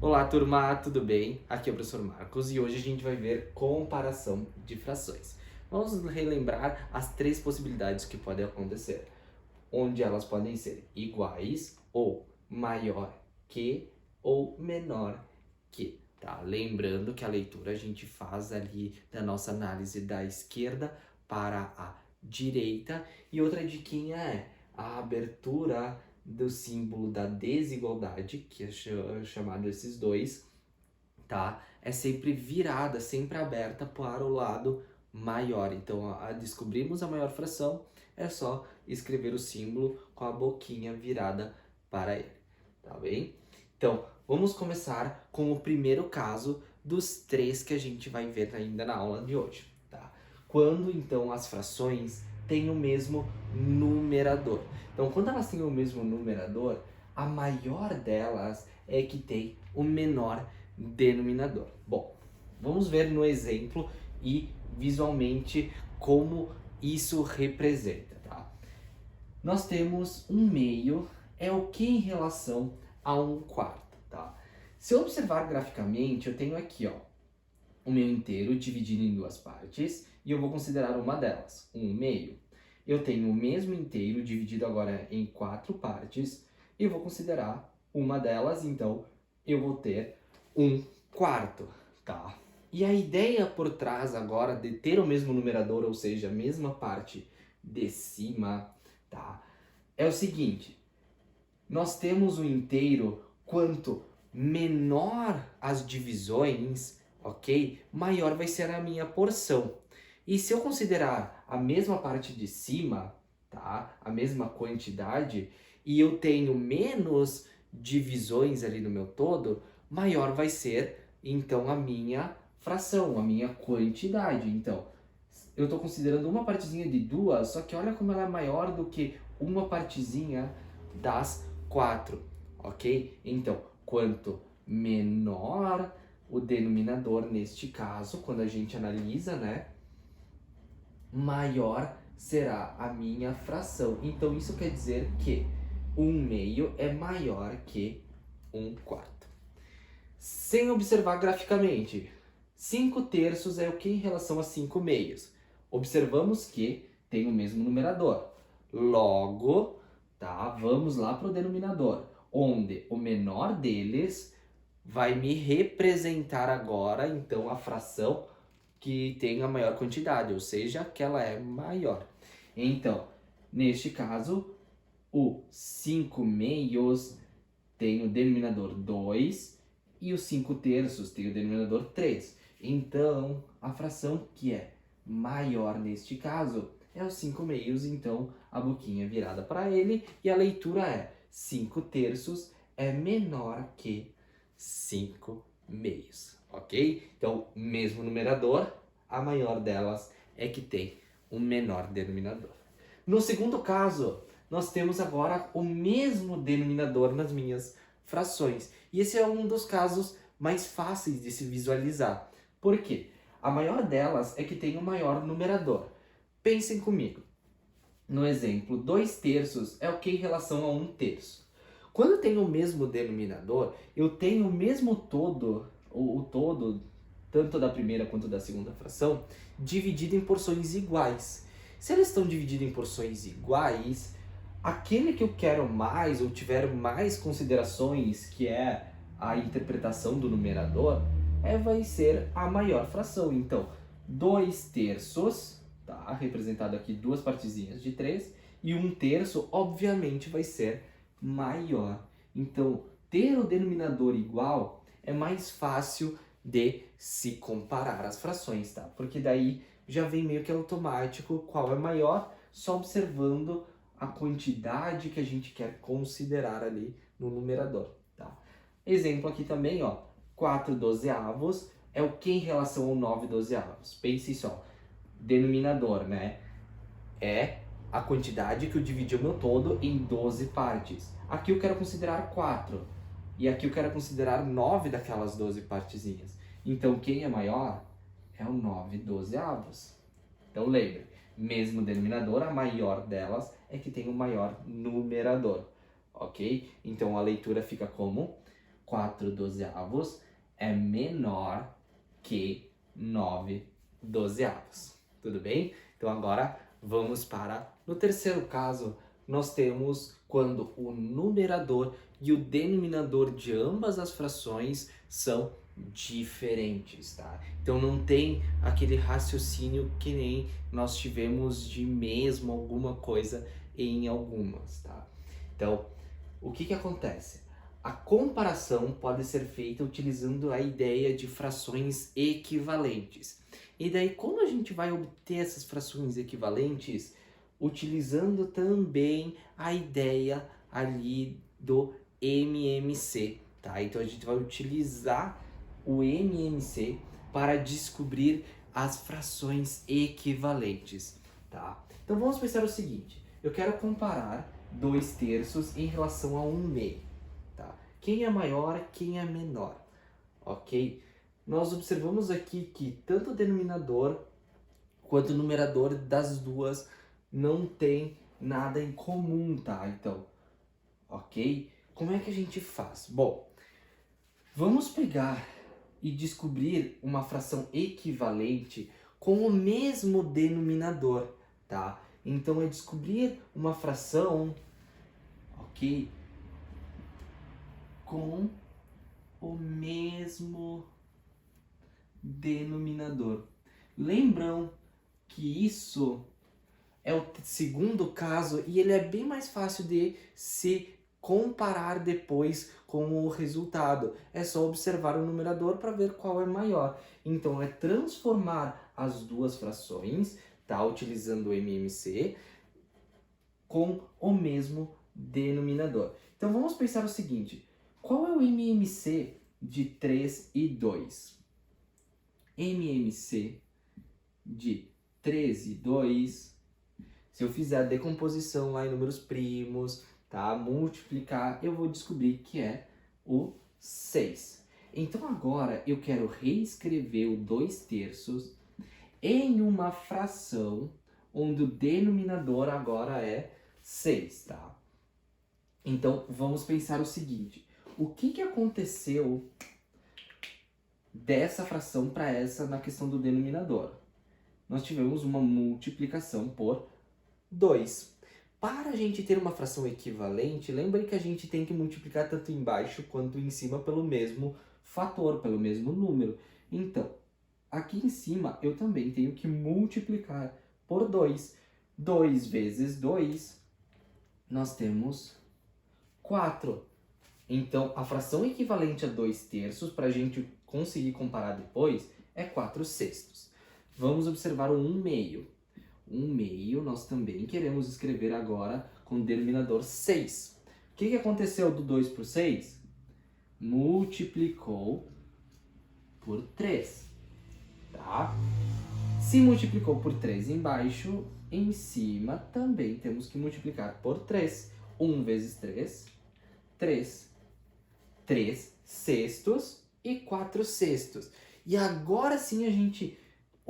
Olá, turma, tudo bem? Aqui é o professor Marcos e hoje a gente vai ver comparação de frações. Vamos relembrar as três possibilidades que podem acontecer, onde elas podem ser iguais, ou maior que, ou menor que, tá? Lembrando que a leitura a gente faz ali da nossa análise da esquerda para a direita. E outra diquinha é a abertura do símbolo da desigualdade, que é chamado esses dois, tá? É sempre virada, sempre aberta para o lado maior. Então, descobrimos a maior fração, é só escrever o símbolo com a boquinha virada para ele, tá bem? Então, vamos começar com o primeiro caso dos três que a gente vai ver ainda na aula de hoje, tá? Quando, então, as frações têm o mesmo numerador. Então, quando elas têm o mesmo numerador, a maior delas é que tem o menor denominador. Bom, vamos ver no exemplo e visualmente como isso representa, tá? Nós temos um meio, é o que em relação a um quarto, tá? Se eu observar graficamente, eu tenho aqui, ó, o meio inteiro dividido em duas partes e eu vou considerar uma delas, um meio. Eu tenho o mesmo inteiro dividido agora em quatro partes e eu vou considerar uma delas, então eu vou ter um quarto, tá? E a ideia por trás agora de ter o mesmo numerador, ou seja, a mesma parte de cima, tá? É o seguinte, nós temos um inteiro, quanto menor as divisões, ok? Maior vai ser a minha porção. E se eu considerar a mesma parte de cima, tá? A mesma quantidade, e eu tenho menos divisões ali no meu todo, maior vai ser então a minha fração, a minha quantidade. Então, eu estou considerando uma partezinha de duas, só que olha como ela é maior do que uma partezinha das quatro, ok? Então, quanto menor o denominador neste caso, quando a gente analisa, né, maior será a minha fração. Então, isso quer dizer que um meio é maior que um quarto. Sem observar graficamente, 5 terços é o que em relação a 5 meios? Observamos que tem o mesmo numerador. Logo, tá? Vamos lá para o denominador, onde o menor deles vai me representar agora, então, a fração que tem a maior quantidade, ou seja, que ela é maior. Então, neste caso, o 5 meios tem o denominador 2 e os 5 terços tem o denominador 3. Então, a fração que é maior neste caso é os 5 meios, então a boquinha virada para ele e a leitura é 5 terços é menor que 5 meios, ok? Então, mesmo numerador, a maior delas é que tem um menor denominador. No segundo caso, nós temos agora o mesmo denominador nas minhas frações. E esse é um dos casos mais fáceis de se visualizar. Por quê? A maior delas é que tem o maior numerador. Pensem comigo. No exemplo, 2 terços é o que em relação a 1 terço. Quando eu tenho o mesmo denominador, eu tenho o mesmo todo, o todo, tanto da primeira quanto da segunda fração, dividido em porções iguais. Se elas estão divididas em porções iguais, aquele que eu quero mais ou tiver mais considerações, que é a interpretação do numerador, vai ser a maior fração. Então, 2 terços, tá? Representado aqui duas partezinhas de 3, e 1 terço, obviamente, vai ser maior. Então, ter o denominador igual é mais fácil de se comparar as frações, tá? Porque daí já vem meio que automático qual é maior, só observando a quantidade que a gente quer considerar ali no numerador, tá? Exemplo aqui também, ó, 4 dozeavos é o que em relação ao 9 dozeavos? Pense só, denominador, né? É a quantidade que eu dividi o meu todo em 12 partes. Aqui eu quero considerar 4. E aqui eu quero considerar 9 daquelas 12 partezinhas. Então, quem é maior é o 9 dozeavos. Então, lembre, mesmo denominador, a maior delas é que tem o maior numerador. Ok? Então, a leitura fica como 4 dozeavos é menor que 9 dozeavos. Tudo bem? Então agora vamos para... No terceiro caso, nós temos quando o numerador e o denominador de ambas as frações são diferentes, tá? Então não tem aquele raciocínio que nem nós tivemos de mesmo alguma coisa em algumas, tá? Então, o que acontece? A comparação pode ser feita utilizando a ideia de frações equivalentes. E daí, como a gente vai obter essas frações equivalentes? Utilizando também a ideia ali do MMC, tá? Então a gente vai utilizar o MMC para descobrir as frações equivalentes, tá? Então vamos pensar o seguinte, eu quero comparar 2 terços em relação a 1 meio, tá? Quem é maior, quem é menor, ok? Nós observamos aqui que tanto o denominador quanto o numerador das duas não tem nada em comum, tá? Então, ok? Como é que a gente faz? Bom, vamos pegar e descobrir uma fração equivalente com o mesmo denominador, tá? Então, é descobrir uma fração, ok? Com o mesmo denominador. Lembram que isso é o segundo caso e ele é bem mais fácil de se comparar depois com o resultado. É só observar o numerador para ver qual é maior. Então, é transformar as duas frações, tá? Utilizando o MMC, com o mesmo denominador. Então, vamos pensar o seguinte. Qual é o MMC de 3 e 2? MMC de 3 e 2... Se eu fizer a decomposição lá em números primos, tá? Multiplicar, eu vou descobrir que é o 6. Então agora eu quero reescrever o 2 terços em uma fração onde o denominador agora é 6, tá? Então vamos pensar o seguinte, o que aconteceu dessa fração para essa na questão do denominador? Nós tivemos uma multiplicação por 2. Para a gente ter uma fração equivalente, lembre que a gente tem que multiplicar tanto embaixo quanto em cima pelo mesmo fator, pelo mesmo número. Então, aqui em cima eu também tenho que multiplicar por 2. 2 vezes 2, nós temos 4. Então, a fração equivalente a 2 terços, para a gente conseguir comparar depois, é 4 sextos. Vamos observar o 1 meio. 1 meio, nós também queremos escrever agora com o denominador 6. O que aconteceu do 2 por 6? Multiplicou por 3, tá? Se multiplicou por 3 embaixo, em cima também temos que multiplicar por 3. 1 vezes 3, 3. 3 sextos e 4 sextos. E agora sim a gente...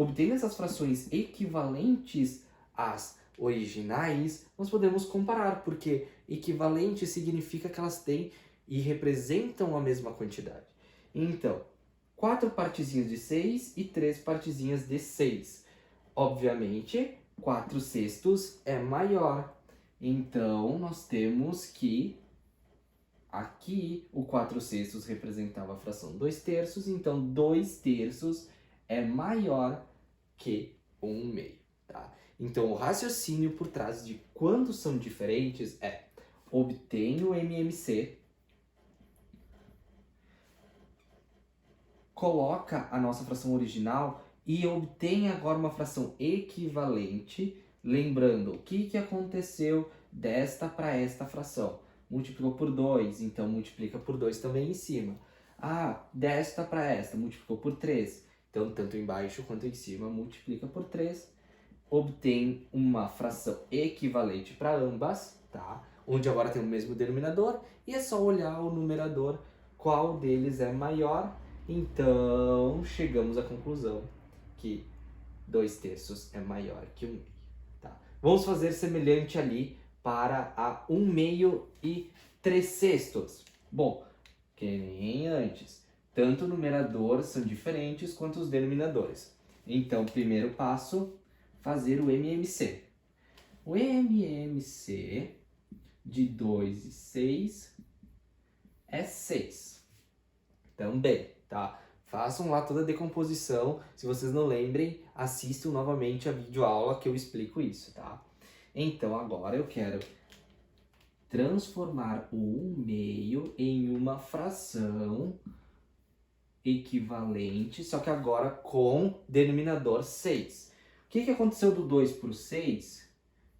Obtendo essas frações equivalentes às originais, nós podemos comparar, porque equivalente significa que elas têm e representam a mesma quantidade. Então, 4 partezinhas de 6 e 3 partezinhas de 6. Obviamente, 4 sextos é maior. Então, nós temos que... Aqui, o 4 sextos representava a fração 2 terços, então 2 terços é maior que 1 meio, tá? Então, o raciocínio por trás de quando são diferentes é: obtém o MMC, coloca a nossa fração original e obtém agora uma fração equivalente, lembrando o que aconteceu desta para esta fração. Multiplicou por 2, então multiplica por 2 também em cima. Ah, desta para esta, multiplicou por 3. Então, tanto embaixo quanto em cima, multiplica por 3. Obtém uma fração equivalente para ambas, tá? Onde agora tem o mesmo denominador. E é só olhar o numerador, qual deles é maior. Então, chegamos à conclusão que 2 terços é maior que 1 meio, tá? Vamos fazer semelhante ali para a 1 meio e 3 sextos. Bom, que nem antes. Tanto o numerador são diferentes quanto os denominadores. Então, primeiro passo, fazer o MMC. O MMC de 2 e 6 é 6. Também, tá? Façam lá toda a decomposição. Se vocês não lembrem, assistam novamente a videoaula que eu explico isso, tá? Então, agora eu quero transformar o 1/2 em uma fração equivalente, só que agora com denominador 6. O que aconteceu do 2 por 6?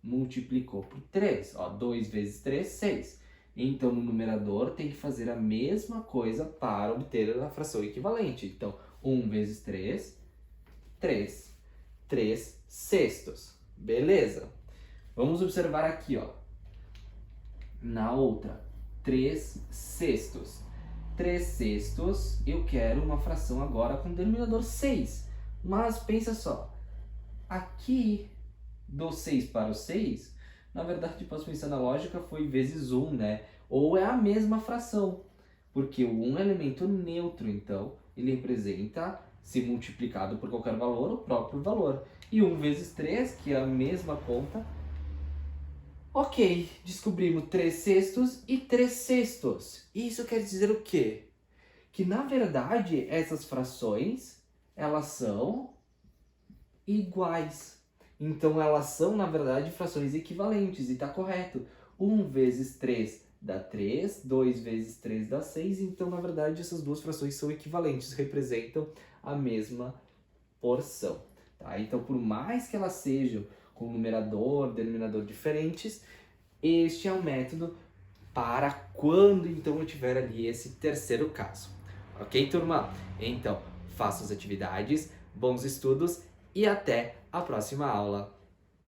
Multiplicou por 3. Ó, 2 vezes 3, 6. Então, no numerador, tem que fazer a mesma coisa para obter a fração equivalente. Então, 1 vezes 3, 3. 3 sextos. Beleza? Vamos observar aqui, ó. Na outra, 3 sextos. 3 sextos, eu quero uma fração agora com denominador 6. Mas pensa só, aqui do 6 para o 6, na verdade, posso pensar na lógica, foi vezes 1, né? Ou é a mesma fração, porque o 1 é elemento neutro, então ele representa, se multiplicado por qualquer valor, o próprio valor. E 1 vezes 3, que é a mesma conta. Ok, descobrimos 3 sextos e 3 sextos. Isso quer dizer o quê? Que, na verdade, essas frações, elas são iguais. Então, elas são, na verdade, frações equivalentes, e está correto. 1 vezes 3 dá 3, 2 vezes 3 dá 6, então, na verdade, essas duas frações são equivalentes, representam a mesma porção. Tá? Então, por mais que elas sejam com numerador, denominador diferentes, este é o método para quando, então, eu tiver ali esse terceiro caso. Ok, turma? Então, façam as atividades, bons estudos e até a próxima aula.